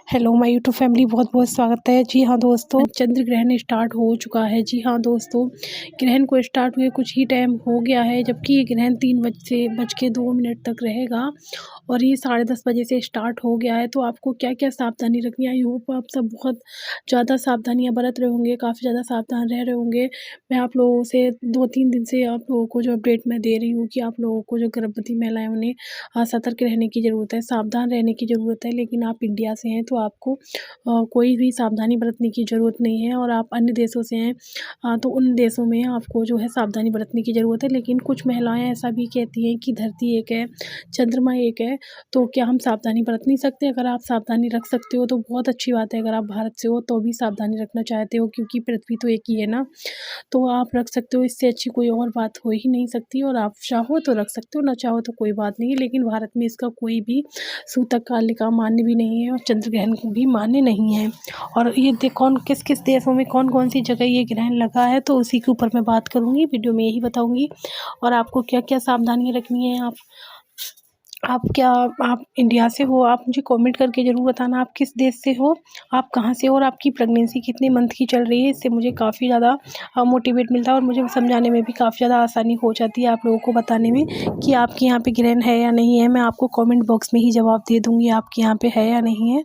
Hello my YouTube family, बहुत बहुत स्वागत है। जी हाँ दोस्तों, चंद्र ग्रहण स्टार्ट हो चुका है। जी हाँ दोस्तों, ग्रहण को स्टार्ट हुए कुछ ही टाइम हो गया है, जबकि ये ग्रहण 3:02 तक रहेगा और ये 10:30 बजे से स्टार्ट हो गया है। तो आपको क्या क्या सावधानी रखनी है, आई होप आप सब बहुत ज़्यादा सावधानियाँ बरत रहे होंगे, काफ़ी ज़्यादा सावधान रह रहे होंगे। मैं आप लोगों से 2-3 दिन से आप लोगों को जो अपडेट मैं दे रही हूँ कि आप लोगों को जो गर्भवती महिलाएँ उन्हें सतर्क रहने की ज़रूरत है, सावधान रहने की ज़रूरत है। लेकिन आप इंडिया से हैं तो आपको कोई भी सावधानी बरतने की ज़रूरत नहीं है, और आप अन्य देशों से हैं तो उन देशों में आपको जो है सावधानी बरतने की ज़रूरत है। लेकिन कुछ महिलाएं ऐसा भी कहती हैं कि धरती एक है, चंद्रमा एक है, तो क्या हम सावधानी बरत नहीं सकते? अगर आप सावधानी रख सकते हो तो बहुत अच्छी बात है। अगर आप भारत से हो तो भी सावधानी रखना चाहते हो, क्योंकि पृथ्वी तो एक ही है ना, तो आप रख सकते हो। इससे अच्छी कोई और बात हो ही नहीं सकती, और आप चाहो तो रख सकते हो, ना चाहो तो कोई बात नहीं है। लेकिन भारत में इसका कोई भी सूतक कालिका मान्य भी नहीं है और चंद्र ग्रहण भी मान्य नहीं है। और ये कौन किस किस देशों में कौन कौन सी जगह ये ग्रहण लगा है, तो उसी के ऊपर मैं बात करूँगी, वीडियो में यही बताऊँगी। और आपको क्या क्या सावधानियाँ रखनी है। आप इंडिया से हो? आप मुझे कमेंट करके ज़रूर बताना आप किस देश से हो, आप कहाँ से हो, और आपकी प्रेगनेंसी कितने मंथ की चल रही है। इससे मुझे काफ़ी ज़्यादा मोटिवेट मिलता है और मुझे समझाने में भी काफ़ी ज़्यादा आसानी हो जाती है आप लोगों को बताने में कि आपके यहाँ पे ग्रहण है या नहीं है। मैं आपको कमेंट बॉक्स में ही जवाब दे दूँगी आपके यहाँ पे है या नहीं है।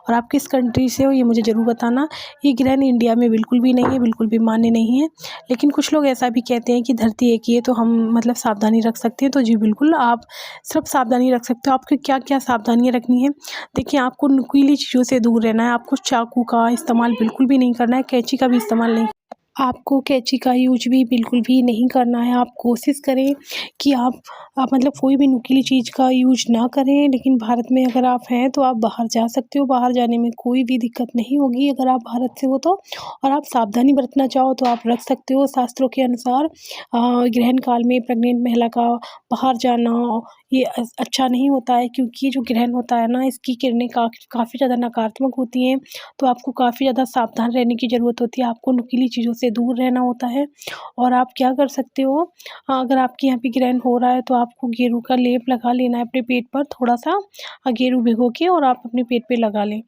और आप किस कंट्री से हो ये मुझे ज़रूर बताना। ये ग्रहण इंडिया में बिल्कुल भी नहीं है, बिल्कुल भी मान्य नहीं है। लेकिन कुछ लोग ऐसा भी कहते हैं कि धरती एक ही है तो हम मतलब सावधानी रख सकते हैं। तो जी बिल्कुल, आप सिर्फ सावधानी रख सकते हो। आपको क्या क्या सावधानियाँ रखनी है, देखिए, आपको नुकीली चीज़ों से दूर रहना है। आपको चाकू का इस्तेमाल बिल्कुल भी नहीं करना है, कैंची का भी इस्तेमाल नहीं, आपको कैंची का यूज भी बिल्कुल भी नहीं करना है। आप कोशिश करें कि आप मतलब कोई भी नुकीली चीज़ का यूज ना करें। लेकिन भारत में अगर आप हैं तो आप बाहर जा सकते हो, बाहर जाने में कोई भी दिक्कत नहीं होगी अगर आप भारत से हो तो। और आप सावधानी बरतना चाहो तो आप रख सकते हो। शास्त्रों के अनुसार ग्रहण काल में प्रेग्नेंट महिला का बाहर जाना ये अच्छा नहीं होता है, क्योंकि जो ग्रहण होता है ना, इसकी किरणें काफ़ी ज़्यादा नकारात्मक होती हैं। तो आपको काफ़ी ज़्यादा सावधान रहने की ज़रूरत होती है, आपको नुकीली चीज़ों से दूर रहना होता है। और आप क्या कर सकते हो, अगर आपके यहाँ पे ग्रहण हो रहा है तो आपको गेरू का लेप लगा लेना है अपने पेट पर, थोड़ा-सा गेरू भिगो के और आप अपने पेट पे लगा लें।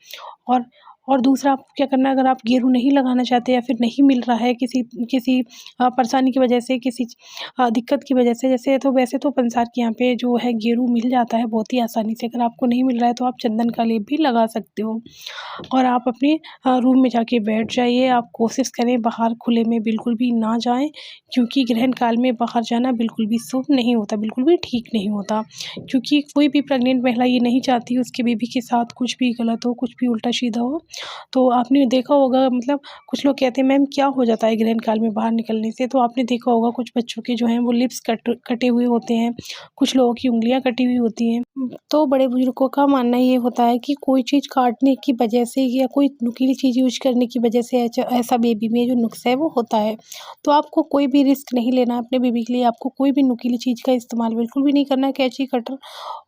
और और दूसरा आपको क्या करना है, अगर आप गेरू नहीं लगाना चाहते या फिर नहीं मिल रहा है किसी किसी परेशानी की वजह से, किसी दिक्कत की वजह से, जैसे तो वैसे तो पंसार के यहाँ पे जो है गेरू मिल जाता है बहुत ही आसानी से। अगर आपको नहीं मिल रहा है तो आप चंदन का लेप भी लगा सकते हो। और आप अपने रूम में जाके बैठ जाइए। आप कोशिश करें बाहर खुले में बिल्कुल भी ना जाएँ, क्योंकि ग्रहण काल में बाहर जाना बिल्कुल भी शुभ नहीं होता, बिल्कुल भी ठीक नहीं होता। क्योंकि कोई भी प्रेग्नेंट महिला ये नहीं चाहती उसके बेबी के साथ कुछ भी गलत हो, कुछ भी उल्टा-सीधा हो। तो आपने देखा होगा, मतलब कुछ लोग कहते हैं मैम क्या हो जाता है ग्रहण काल में बाहर निकलने से? तो आपने देखा होगा कुछ बच्चों के जो हैं वो लिप्स कटे हुए होते हैं, कुछ लोगों की उँगलियाँ कटी हुई होती हैं। तो बड़े बुजुर्गों का मानना ये होता है कि कोई चीज़ काटने की वजह से या कोई नुकीली चीज़ यूज़ करने की वजह से ऐसा बेबी में जो नुक्स है वो होता है। तो आपको कोई भी रिस्क नहीं लेना है अपने बेबी के लिए। आपको कोई भी नुकीली चीज़ का इस्तेमाल बिल्कुल भी नहीं करना है, कैंची, कटर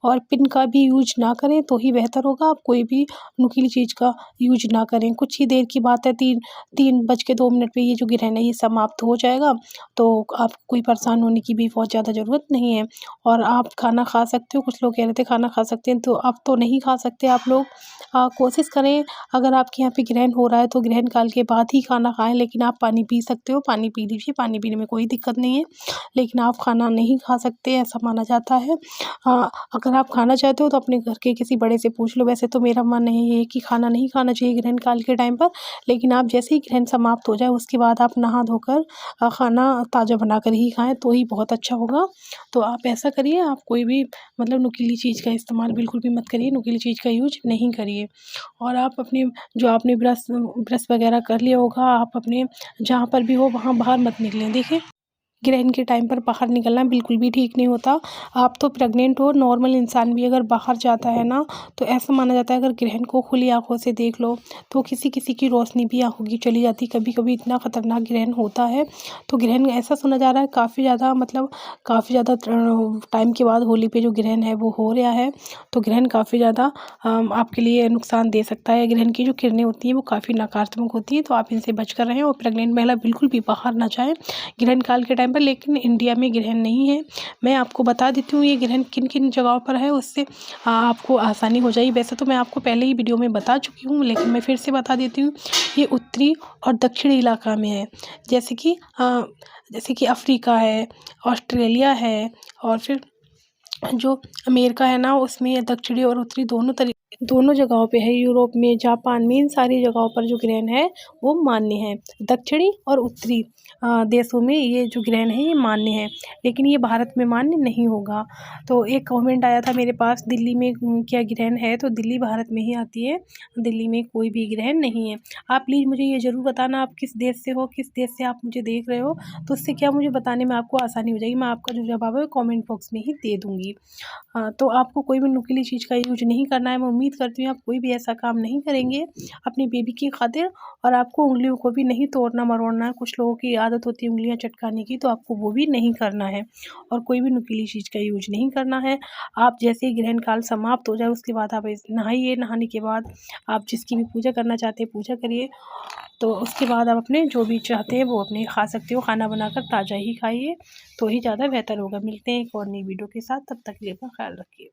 और पिन का भी यूज ना करें तो ही बेहतर होगा। आप कोई भी नुकीली चीज़ का यूज ना करें। कुछ ही देर की बात है, 3:02 पे ये जो ग्रहण है ये समाप्त हो जाएगा। तो आपको कोई परेशान होने की भी बहुत ज़्यादा ज़रूरत नहीं है। और आप खाना खा सकते हो। कुछ लोग कह रहे थे खाना खा सकते हैं, तो अब तो नहीं खा सकते आप लोग। कोशिश करें, अगर आपके यहाँ पे ग्रहण हो रहा है तो ग्रहण काल के बाद ही खाना खाएँ। लेकिन आप पानी पी सकते हो, पानी पी लीजिए, पानी पीने में कोई दिक्कत नहीं है। लेकिन आप खाना नहीं खा सकते, ऐसा माना जाता है। अगर आप खाना चाहते हो तो अपने घर के किसी बड़े से पूछ लो। वैसे तो मेरा मानना ये है कि खाना नहीं खाना चाहिए ग्रहण काल के टाइम पर। लेकिन आप जैसे ही ग्रहण समाप्त हो जाए उसके बाद आप नहा धोकर खाना ताज़ा बनाकर ही खाएँ तो ही बहुत अच्छा होगा। तो आप ऐसा करिए, आप कोई भी मतलब नुकीली चीज़ का इस्तेमाल बिल्कुल भी मत करिए, नुकीली चीज़ का यूज नहीं करिए। और आप अपने जो आपने ब्रश ब्रश वगैरह कर लिया होगा, आप अपने जहाँ पर भी हो वहाँ बाहर मत निकलें। देखिए, ग्रहण के टाइम पर बाहर निकलना बिल्कुल भी ठीक नहीं होता। आप तो प्रेग्नेंट हो, नॉर्मल इंसान भी अगर बाहर जाता है ना, तो ऐसा माना जाता है अगर ग्रहण को खुली आँखों से देख लो तो किसी-किसी की रोशनी भी आँखों की चली जाती है। कभी-कभी इतना खतरनाक ग्रहण होता है। तो ग्रहण ऐसा सुना जा रहा है काफ़ी ज़्यादा, मतलब काफ़ी ज़्यादा टाइम के बाद होली पे जो ग्रहण है वो हो रहा है। तो ग्रहण काफ़ी ज़्यादा आपके लिए नुकसान दे सकता है। ग्रहण की जो किरणें होती हैं वो काफ़ी नकारात्मक होती हैं, तो आप इनसे बचकर रहें। और प्रेग्नेंट महिला बिल्कुल भी बाहर ना जाएँ ग्रहण काल के टाइम पर। पर, लेकिन इंडिया में ग्रहण नहीं है। मैं आपको बता देती हूँ ये ग्रहण किन किन जगहों पर है, उससे आपको आसानी हो जाएगी। वैसे तो मैं आपको पहले ही वीडियो में बता चुकी हूँ, लेकिन मैं फिर से बता देती हूँ। ये उत्तरी और दक्षिणी इलाका में है, जैसे कि अफ्रीका है, ऑस्ट्रेलिया है, और फिर जो अमेरिका है ना, उसमें दक्षिणी और उत्तरी दोनों जगहों पे है। यूरोप में, जापान में, इन सारी जगहों पर जो ग्रहण है वो मान्य है। दक्षिणी और उत्तरी देशों में ये जो ग्रहण है ये मान्य है, लेकिन ये भारत में मान्य नहीं होगा। तो एक कमेंट आया था मेरे पास, दिल्ली में क्या ग्रहण है? तो दिल्ली भारत में ही आती है, दिल्ली में कोई भी ग्रहण नहीं है। आप प्लीज़ मुझे ये ज़रूर बताना आप किस देश से हो, किस देश से आप मुझे देख रहे हो, तो उससे क्या मुझे बताने में आपको आसानी हो जाएगी। मैं आपका जो जवाब है वो कमेंट बॉक्स में ही दे दूँगी। हाँ, तो आपको कोई भी नुकीली चीज़ का यूज़ नहीं करना है। मैं उम्मीद करती हूँ आप कोई भी ऐसा काम नहीं करेंगे अपनी बेबी की खातिर, और आपको उँगलियों को भी नहीं तोड़ना-मरोड़ना है। कुछ लोगों की आदत होती है उँगलियाँ चटकाने की, तो आपको वो भी नहीं करना है, और कोई भी नुकीली चीज़ का यूज़ नहीं करना है। आप जैसे ही ग्रहण काल समाप्त हो जाए उसके बाद आप नहाइए, नहाने के बाद आप जिसकी भी पूजा करना चाहते हैं पूजा करिए। तो उसके बाद आप अपने जो भी चाहते हैं वो अपने खा सकते हो, खाना बनाकर ताज़ा ही खाइए, तो ही ज़्यादा बेहतर होगा। मिलते हैं एक और नई वीडियो के साथ, तब तक के लिए अपना ख्याल रखिए।